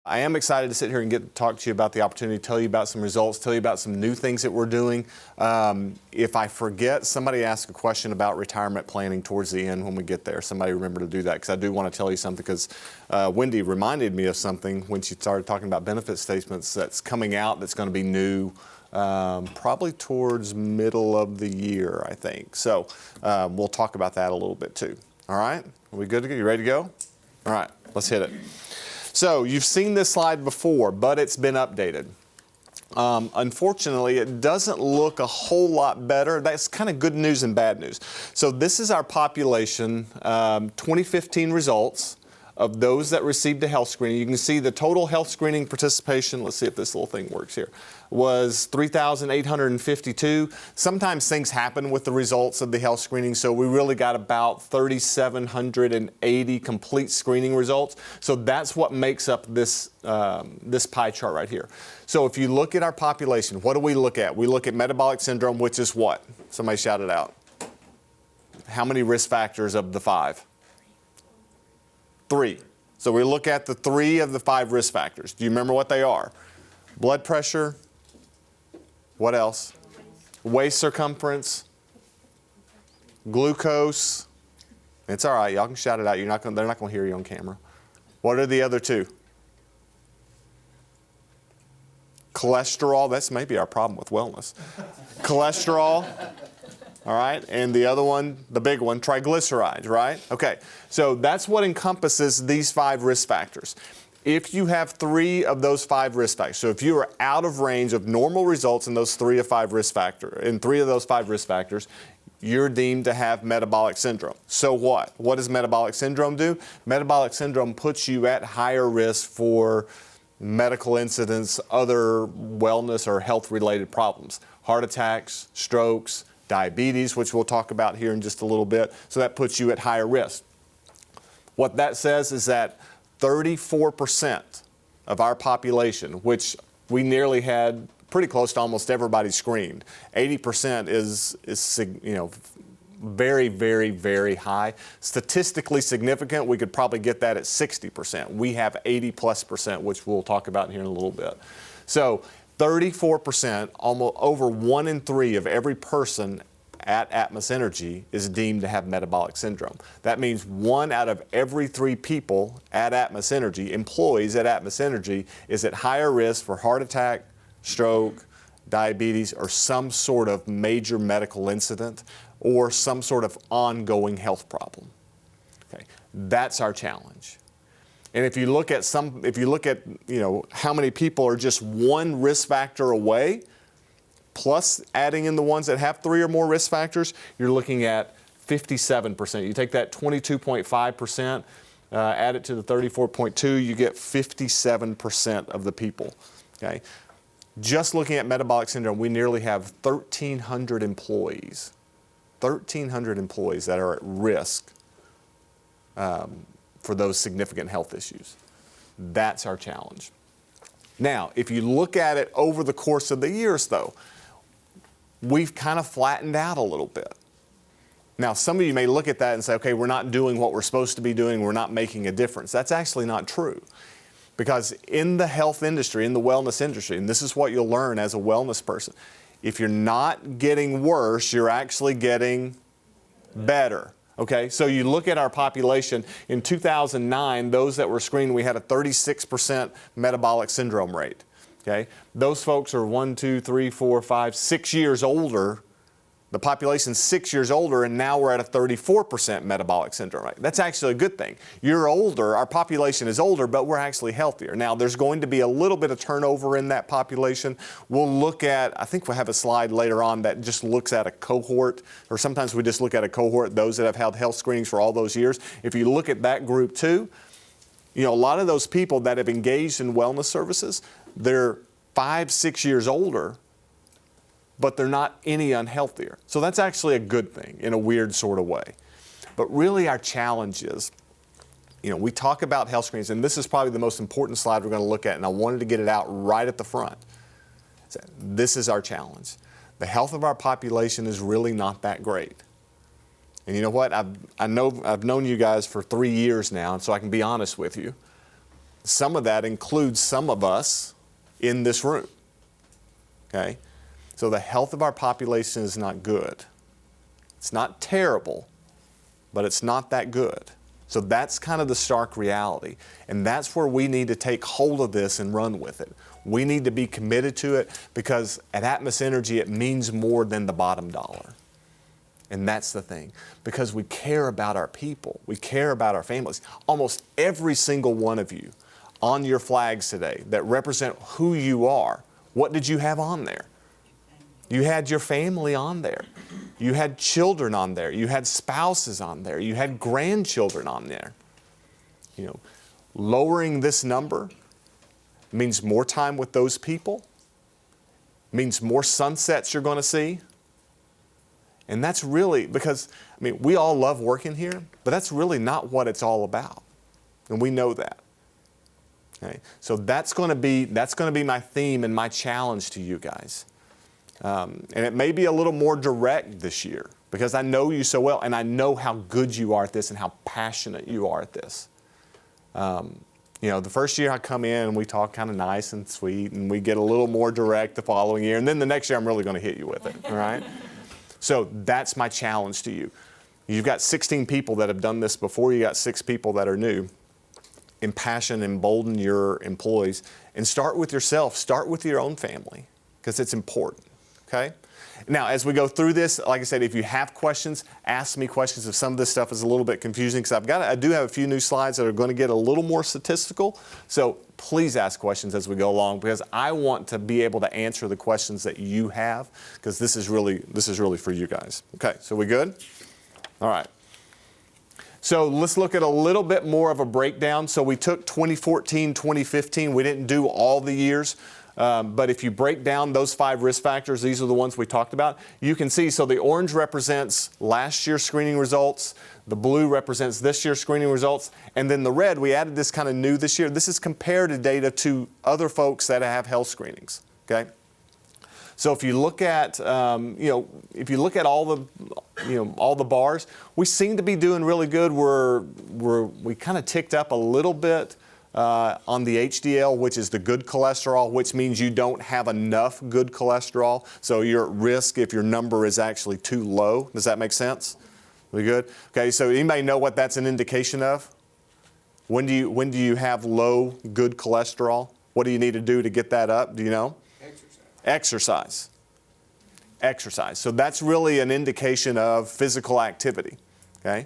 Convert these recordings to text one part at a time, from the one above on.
I am excited to sit here and get to talk to you about the opportunity, tell you about some results, tell you about some new things that we're doing. If I forget, somebody asked a question about retirement planning towards the end when we get there. Somebody remember to do that, because I do want to tell you something, because Wendy reminded me of something when she started talking about benefit statements that's coming out that's going to be new probably towards middle of the year, I think. So we'll talk about that a little bit too. All right? Are we good to go? You ready to go? All right, let's hit it. So you've seen this slide before, but it's been updated. Unfortunately, it doesn't look a whole lot better. That's kind of good news and bad news. So this is our population 2015 results of those that received a health screening. You can see the total health screening participation, let's see if this little thing works here, was 3,852. Sometimes things happen with the results of the health screening, so we really got about 3,780 complete screening results. So that's what makes up this, this pie chart right here. So if you look at our population, what do we look at? We look at metabolic syndrome, which is what? Somebody shout it out. How many risk factors of the 5? 3. So we look at the 3 of the 5 risk factors. Do you remember what they are? Blood pressure. What else? Waist circumference. Glucose. It's all right. Y'all can shout it out. They're not going to hear you on camera. What are the other 2? Cholesterol. That's maybe our problem with wellness. Cholesterol. All right, and the other one, the big one, triglycerides, right? Okay, so that's what encompasses these 5 risk factors. If you have 3 of those 5 risk factors, so if you are out of range of normal results in those 3 of 5 risk factors, in 3 of those 5 risk factors, you're deemed to have metabolic syndrome. So what? What does metabolic syndrome do? Metabolic syndrome puts you at higher risk for medical incidents, other wellness or health-related problems, heart attacks, strokes, diabetes, which we'll talk about here in just a little bit. So that puts you at higher risk. What that says is that 34% of our population, which we nearly had pretty close to almost everybody screened, 80% is very, very, very high. Statistically significant, we could probably get that at 60%. We have 80+%, which we'll talk about here in a little bit. So 34%, almost over 1 in 3 of every person at Atmos Energy is deemed to have metabolic syndrome. That means 1 out of every 3 people at Atmos Energy, employees at Atmos Energy, is at higher risk for heart attack, stroke, diabetes, or some sort of major medical incident or some sort of ongoing health problem. Okay, that's our challenge. And if you look at how many people are just 1 risk factor away, plus adding in the ones that have 3 or more risk factors, you're looking at 57%. You take that 22.5%, add it to the 34.2, you get 57% of the people. Okay, just looking at metabolic syndrome, we nearly have 1,300 employees. 1,300 employees that are at risk for those significant health issues. That's our challenge. Now, if you look at it over the course of the years, though, we've kind of flattened out a little bit. Now, some of you may look at that and say, okay, we're not doing what we're supposed to be doing, we're not making a difference. That's actually not true. Because in the health industry, in the wellness industry, and this is what you'll learn as a wellness person, if you're not getting worse, you're actually getting better. Okay, so you look at our population, in 2009, those that were screened, we had a 36% metabolic syndrome rate. Okay, those folks are 1, 2, 3, 4, 5, 6 years older. The population's 6 years older, and now we're at a 34% metabolic syndrome rate. That's actually a good thing. You're older, our population is older, but we're actually healthier. Now, there's going to be a little bit of turnover in that population. We'll look at, I think we'll have a slide later on that just looks at a cohort, or sometimes we just look at a cohort, those that have had health screenings for all those years. If you look at that group too, a lot of those people that have engaged in wellness services, they're 5, 6 years older, but they're not any unhealthier. So that's actually a good thing in a weird sort of way. But really our challenge is, we talk about health screenings, and this is probably the most important slide we're going to look at, and I wanted to get it out right at the front. This is our challenge. The health of our population is really not that great. And you know what? I've known you guys for 3 years now, and so I can be honest with you. Some of that includes some of us in this room. Okay? So the health of our population is not good. It's not terrible, but it's not that good. So that's kind of the stark reality. And that's where we need to take hold of this and run with it. We need to be committed to it because at Atmos Energy, it means more than the bottom dollar. And that's the thing. Because we care about our people. We care about our families. Almost every single one of you on your flags today that represent who you are, what did you have on there? You had your family on there. You had children on there. You had spouses on there. You had grandchildren on there. You know, lowering this number means more time with those people, means more sunsets you're going to see. And that's really, because, I mean, we all love working here, but that's really not what it's all about. And we know that. Okay? So that's going to be my theme and my challenge to you guys. And it may be a little more direct this year because I know you so well and I know how good you are at this and how passionate you are at this. You know, the first year I come in and we talk kind of nice and sweet and we get a little more direct the following year. And then the next year I'm really going to hit you with it, all right? So that's my challenge to you. You've got 16 people that have done this before. You got 6 people that are new. Impassion, embolden your employees. And start with yourself. Start with your own family because it's important, okay? Now, as we go through this, like I said, if you have questions, ask me questions if some of this stuff is a little bit confusing because I do have a few new slides that are going to get a little more statistical. So please ask questions as we go along because I want to be able to answer the questions that you have because this is really for you guys. Okay, so we good? All right. So let's look at a little bit more of a breakdown. So we took 2014, 2015. We didn't do all the years. But if you break down those 5 risk factors, these are the ones we talked about, you can see, so the orange represents last year's screening results, the blue represents this year's screening results, and then the red, we added this kind of new this year. This is comparative data to other folks that have health screenings, okay? So if you look at, if you look at all the bars, we seem to be doing really good. We kind of ticked up a little bit on the HDL, which is the good cholesterol, which means you don't have enough good cholesterol. So you're at risk if your number is actually too low. Does that make sense? We good? Okay, so anybody know what that's an indication of? When do you have low good cholesterol? What do you need to do to get that up? Do you know? Exercise. So that's really an indication of physical activity, okay?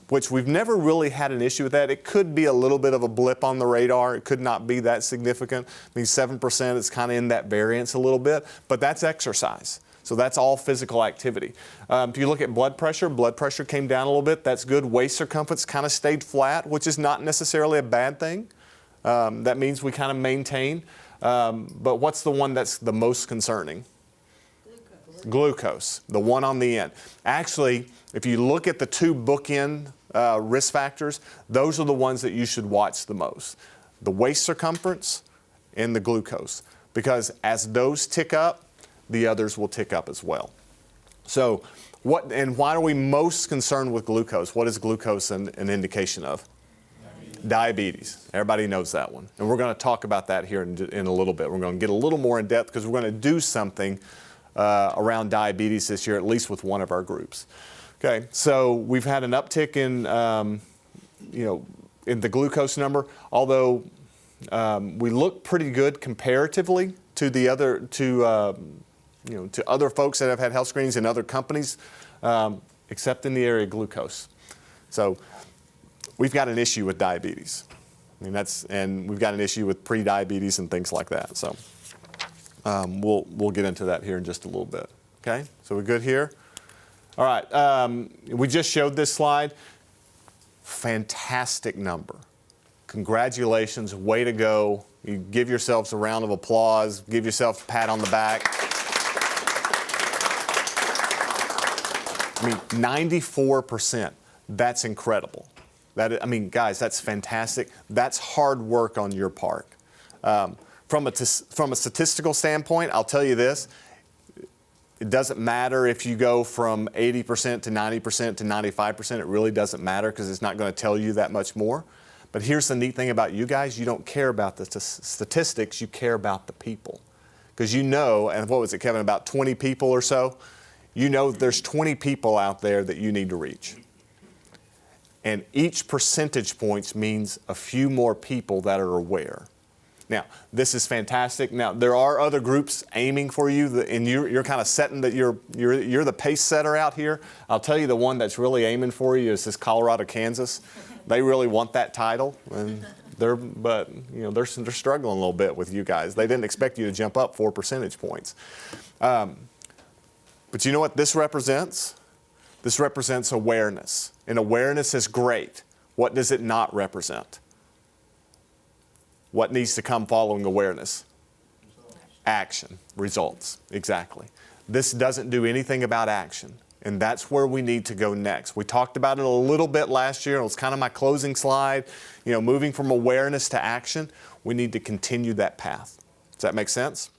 Which we've never really had an issue with that. It could be a little bit of a blip on the radar. It could not be that significant. I mean, 7% is kind of in that variance a little bit, but that's exercise. So that's all physical activity. If you look at blood pressure came down a little bit. That's good. Waist circumference kind of stayed flat, which is not necessarily a bad thing. That means we kind of maintain. But what's the one that's the most concerning? Glucose, the one on the end. Actually, if you look at the 2 bookend risk factors, those are the ones that you should watch the most. The waist circumference and the glucose. Because as those tick up, the others will tick up as well. So why are we most concerned with glucose? What is glucose an indication of? Diabetes. Everybody knows that one. And we're going to talk about that here in a little bit. We're going to get a little more in depth because we're going to do something around diabetes this year, at least with one of our groups. Okay, so we've had an uptick in, in the glucose number, although we look pretty good comparatively to the other, to other folks that have had health screenings in other companies, except in the area of glucose. So we've got an issue with diabetes. I mean, and we've got an issue with pre-diabetes and things like that. So we'll get into that here in just a little bit. Okay, so we're good here? All right, we just showed this slide. Fantastic number. Congratulations, way to go. You give yourselves a round of applause, give yourself a pat on the back. I mean, 94%, that's incredible. Guys, that's fantastic. That's hard work on your part. From a statistical standpoint, I'll tell you this. It doesn't matter if you go from 80% to 90% to 95%. It really doesn't matter because it's not going to tell you that much more. But here's the neat thing about you guys. You don't care about the statistics. You care about the people. Because you know, and what was it, Kevin, about 20 people or so? You know there's 20 people out there that you need to reach. And each percentage points means a few more people that are aware. Now, this is fantastic. Now, there are other groups aiming for you, and you're kind of setting that you're the pace setter out here. I'll tell you the one that's really aiming for you is this Colorado, Kansas. They really want that title, and they're struggling a little bit with you guys. They didn't expect you to jump up 4 percentage points. But you know what this represents? This represents awareness, and awareness is great. What does it not represent? What needs to come following awareness? Action, results, exactly. This doesn't do anything about action, and that's where we need to go next. We talked about it a little bit last year. It was kind of my closing slide. Moving from awareness to action, we need to continue that path. Does that make sense?